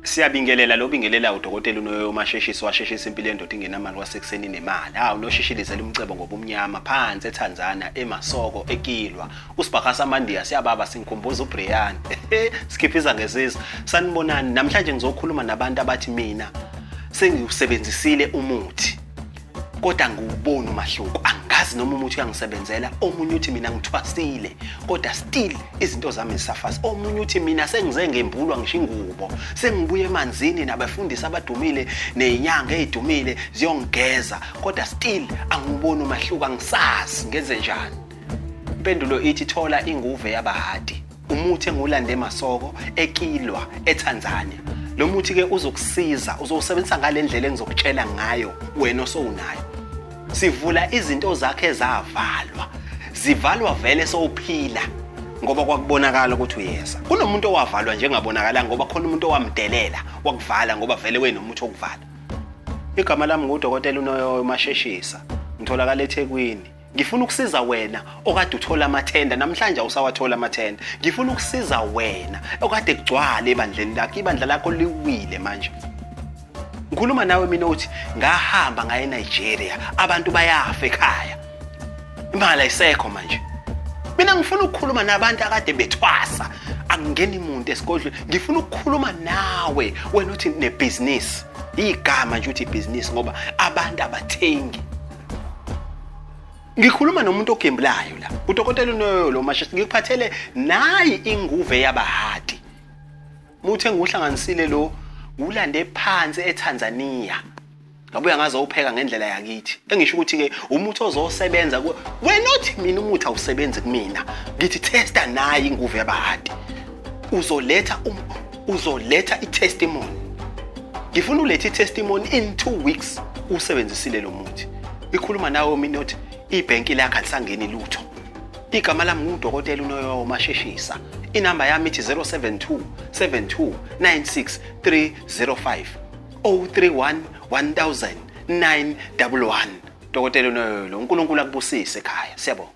Siyabingelela lo bingelela udokotela uNoyoyo masheshisi washeshisa impilo yendoda ingenamali wasekuseni nemali. Hawu noshishilizela umcebo ngobumnyama phansi eTanzania emasoko ekilwa. Usibhakasa amandiya siyababa singikhumbuza uBrian. Sikiphiza ngesizwe. Sanibonani namhlanje ngizokhuluma nabantu abathi mina sengiwusebenzisile umuthi. Kodwa ngiwubona umahluko. Angazi noma umuthi uyangisebenzela, omunye uthi mina ngithwasile, kodwa still izinto zami zisafasa. Omunye uthi mina sengize ngembulwa ngisho ingubo, sengibuye emanzini nabafundisi abadumile nezinyanga ezidumile ziyongigeza, kodwa still angiboni umahluko, angisazi ngenze njani. Impendulo ithi Thola inguve yabahadi. Umuthi engulande emasoko ekilwa eTanzania. Lo muthi ke uzokusiza, uzosebenzisa ngalendlela engizokutshela ngayo wena osowunayo. Sivula izinto zakhe ezavalwa. Zivalwa vele sowuphila ngoba kwakubonakala ukuthi uyeza. Kunomuntu owavalwa njengabonakala ngoba khona umuntu owamdelela wakuvala ngoba vele wena umuntu okuvala. Igama lami ngudokotela uNoyoyo masheshisa. Ngitholakala eThekwini. Ngifuna ukusiza wena okade uthola amathenda namhlanje awusawathola amathenda. Ngifuna ukusiza wena okade kugcwala ebandleni lakho, ibandla lakho liwile manje. Ngikhuluma nawe mina uthi ngahamba ngaye eNigeria, abantu bayafa ekhaya. Imali ayisekho manje. Mina ngifuna ukukhuluma nabantu akade bethwasa, angingeni umuntu esigodlweni. Ngifuna ukukhuluma nawe wena uthi nebusiness. Igama nje uthi ibusiness ngoba abantu abathengi. Ngikhuluma nomuntu ogembulayo la. Udokotela uNoyoyo lo mashisi ngikuphathele nayi inguve yabahadi. Muthe nguhlanganisile lo ulande phansi eTanzania. Ngabuya ngazowupheka ngendlela yakithi. Engisho ukuthi ke umuthi ozosebenza wena uthi mina umuthi awusebenzi kumina. Ngithi testa nayi inguve yabahadi. Uzoletha i-testimony. Ngifuna ulethe i-testimony in 2 weeks usebenzisile lo muthi. Ikhuluma nawe mina uthi ibhenki lakho alisangeni lutho. Igama lami ngudokotela uNoyoyo masheshisa. Inamba yami ithi 072 72 96 305 031 1000 911. Dokotela uNoyoyo, uNkulunkulu akubusise ekhaya. Siyabonga.